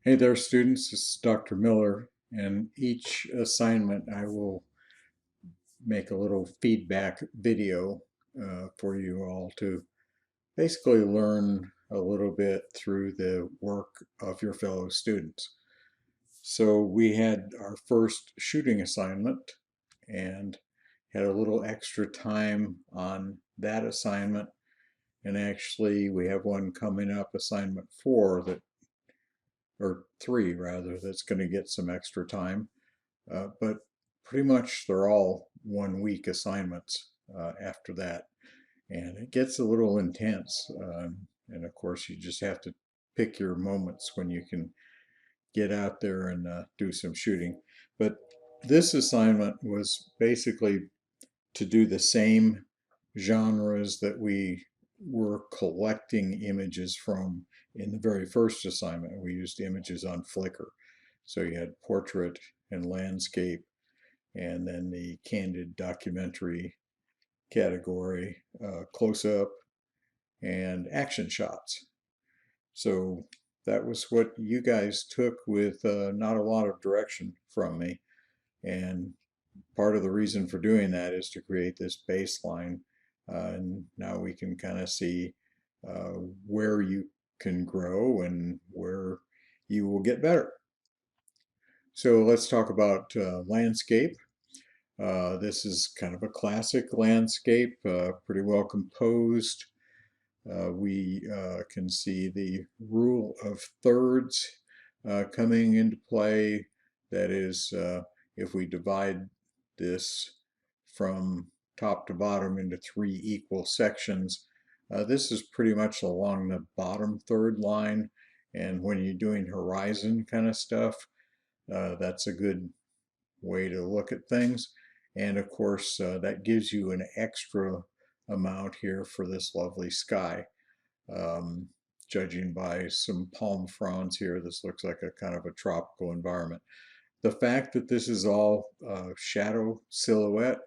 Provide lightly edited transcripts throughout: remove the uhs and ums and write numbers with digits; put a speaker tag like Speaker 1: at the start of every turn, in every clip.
Speaker 1: Hey there, students. This is Dr. Miller, and each assignment I will make a little feedback video for you all to basically learn a little bit through the work of your fellow students. So we had our first shooting assignment and had a little extra time on that assignment. And actually, we have one coming up, assignment 4, or 3 rather, that's going to get some extra time. But pretty much they're all 1 week assignments after that. And it gets a little intense. And of course, you just have to pick your moments when you can get out there and do some shooting. But this assignment was basically to do the same genres that we were collecting images from in the very first assignment. We used images on Flickr. So you had portrait and landscape, and then the candid documentary category, close-up, and action shots. So that was what you guys took with not a lot of direction from me. And part of the reason for doing that is to create this baseline. And now we can kind of see where you can grow and where you will get better. So let's talk about landscape. This is kind of a classic landscape, pretty well composed. We can see the rule of thirds coming into play. That is, if we divide this from top to bottom into 3 equal sections, this is pretty much along the bottom third line. And when you're doing horizon kind of stuff, that's a good way to look at things. And of course, that gives you an extra amount here for this lovely sky. Judging by some palm fronds here, this looks like a kind of a tropical environment. The fact that this is all shadow silhouette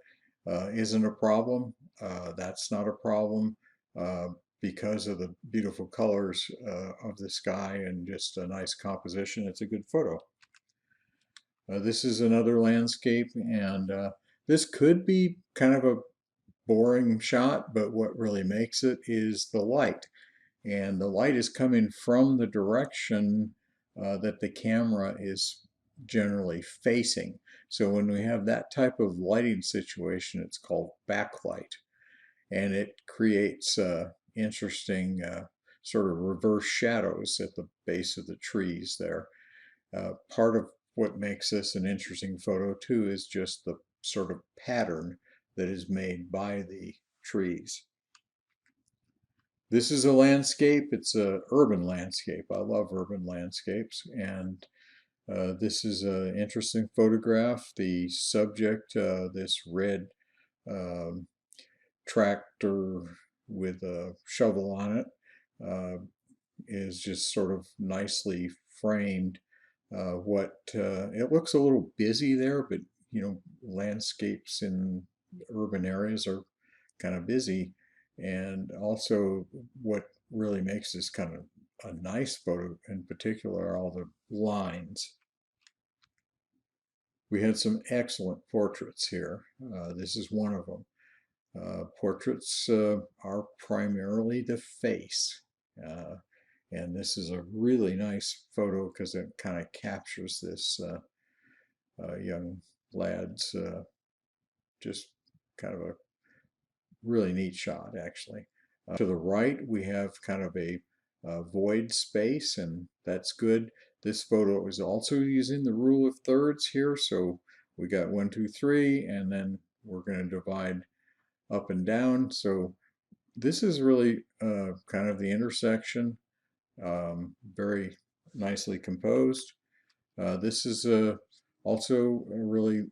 Speaker 1: isn't a problem. That's not a problem because of the beautiful colors of the sky and just a nice composition. It's a good photo. This is another landscape, and this could be kind of a boring shot, but what really makes it is the light. And the light is coming from the direction that the camera is generally facing. So when we have that type of lighting situation, it's called backlight. And it creates interesting sort of reverse shadows at the base of the trees there. Part of what makes this an interesting photo too is just the sort of pattern that is made by the trees. This is a landscape. It's an urban landscape. I love urban landscapes, and this is an interesting photograph. The subject, this red um, tractor with a shovel on it, is just sort of nicely framed. It looks a little busy there, but landscapes in urban areas are kind of busy. And also, what really makes this kind of a nice photo in particular are all the lines. We had some excellent portraits here. This is one of them. Portraits are primarily the face. And this is a really nice photo because it kind of captures this young lad's just kind of a really neat shot, actually. To the right, we have kind of a void space, and that's good. This photo is also using the rule of thirds here, so we got 1, 2, 3, and then we're going to divide up and down. So this is really kind of the intersection, very nicely composed. This is also a really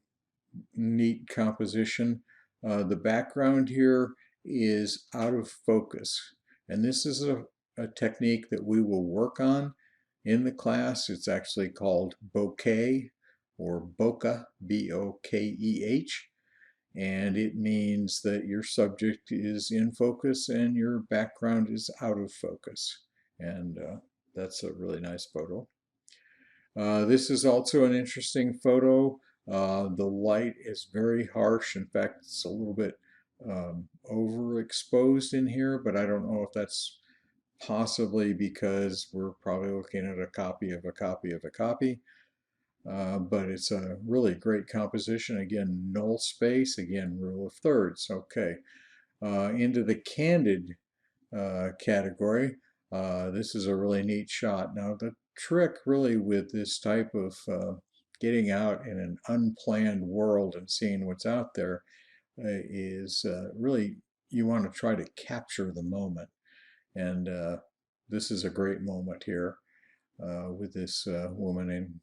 Speaker 1: neat composition. The background here is out of focus, and this is a technique that we will work on in the class. It's actually called bokeh, or bokeh, B-O-K-E-H, and it means that your subject is in focus and your background is out of focus. And that's a really nice photo. This is also an interesting photo. The light is very harsh. In fact, it's a little bit overexposed in here, but I don't know if that's possibly because we're probably looking at a copy of a copy of a copy. But it's a really great composition. Again, null space. Again, rule of thirds. Okay. Into the Candid category. This is a really neat shot. Now, the trick really with this type of getting out in an unplanned world and seeing what's out there is really you want to try to capture the moment. And this is a great moment here with this woman in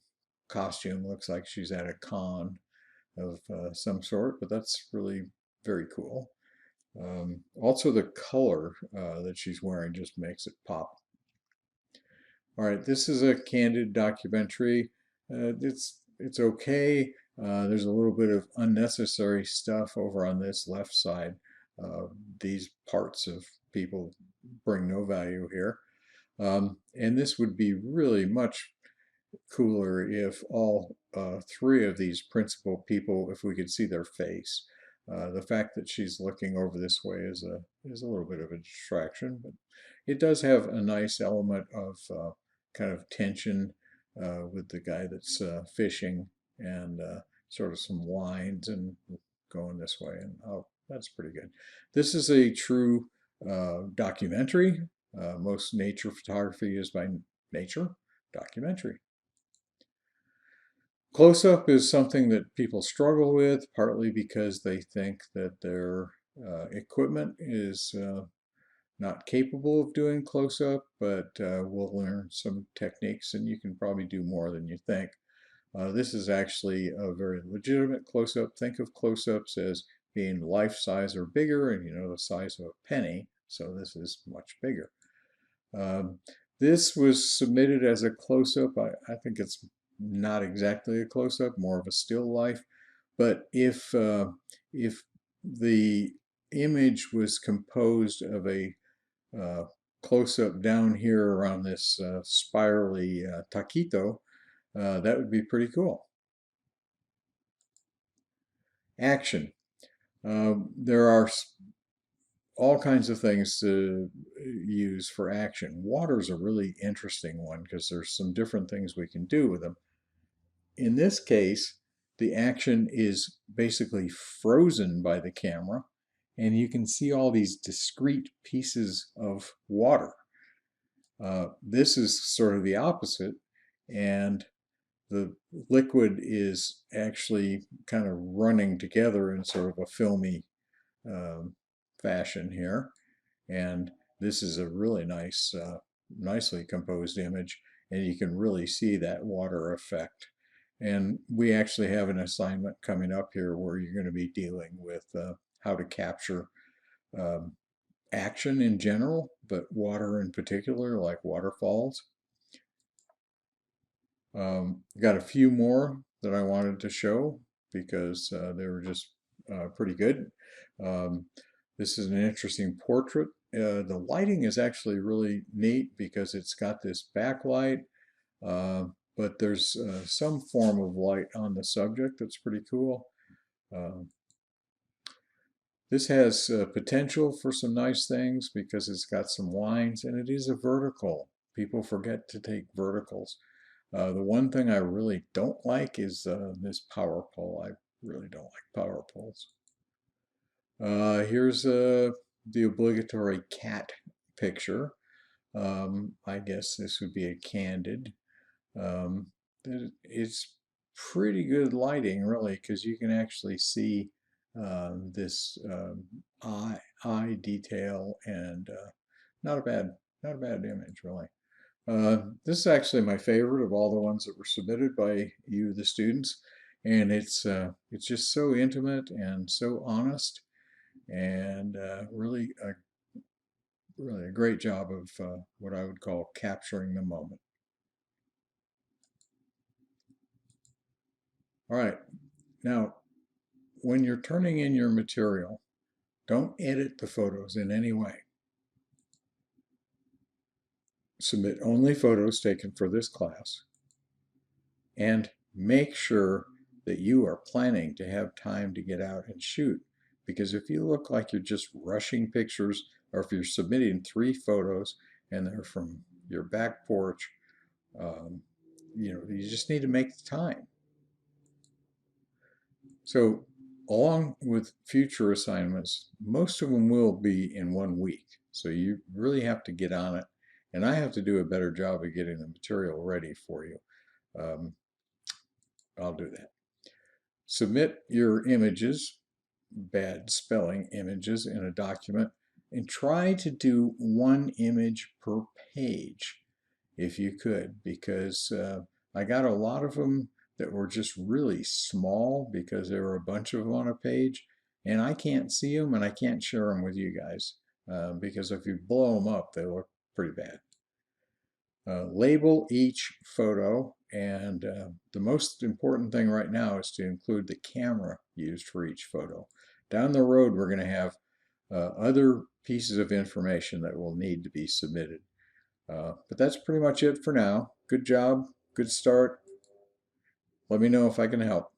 Speaker 1: costume. Looks like she's at a con of some sort, but that's really very cool. Also, the color that she's wearing just makes it pop. All right, this is a Candid documentary. It's okay. There's a little bit of unnecessary stuff over on this left side. These parts of people bring no value here. And this would be really much cooler if all three of these principal people, if we could see their face. The fact that she's looking over this way is a little bit of a distraction, but it does have a nice element of kind of tension with the guy that's fishing and sort of some lines and going this way, and oh, that's pretty good. This is a true documentary. Most nature photography is by nature documentary. Close-up is something that people struggle with, partly because they think that their equipment is not capable of doing close-up, but we'll learn some techniques and you can probably do more than you think. This is actually a very legitimate close-up. Think of close-ups as being life-size or bigger, and you know the size of a penny, so this is much bigger. This was submitted as a close-up. I think it's not exactly a close-up, more of a still life. But if the image was composed of a close-up down here around this spirally taquito, that would be pretty cool. Action. There are all kinds of things to use for action. Water's a really interesting one because there's some different things we can do with them. In this case, the action is basically frozen by the camera, and you can see all these discrete pieces of water. This is sort of the opposite, and the liquid is actually kind of running together in sort of a filmy fashion here. And this is a really nice, nicely composed image, and you can really see that water effect. And we actually have an assignment coming up here where you're going to be dealing with how to capture action in general, but water in particular, like waterfalls. Got a few more that I wanted to show because they were just pretty good. This is an interesting portrait. The lighting is actually really neat because it's got this backlight, but there's some form of light on the subject that's pretty cool. This has potential for some nice things because it's got some lines and it is a vertical. People forget to take verticals. The one thing I really don't like is this power pole. I really don't like power poles. Here's the obligatory cat picture. I guess this would be a Candid. It's pretty good lighting, really, because you can actually see this eye detail, and not a bad image, really. This is actually my favorite of all the ones that were submitted by you, the students, and it's just so intimate and so honest, and really a great job of what I would call capturing the moment. All right, now when you're turning in your material, don't edit the photos in any way. Submit only photos taken for this class. and make sure that you are planning to have time to get out and shoot. Because if you look like you're just rushing pictures, or if you're submitting 3 photos and they're from your back porch, you just need to make the time. So along with future assignments, most of them will be in 1 week. So you really have to get on it. And I have to do a better job of getting the material ready for you. I'll do that. Submit your images, bad spelling, images in a document, and try to do 1 image per page if you could, because I got a lot of them that were just really small because there were a bunch of them on a page, and I can't see them and I can't share them with you guys because if you blow them up, they look pretty bad. Label each photo, and the most important thing right now is to include the camera used for each photo. Down the road, we're going to have other pieces of information that will need to be submitted. But that's pretty much it for now. Good job, good start. Let me know if I can help.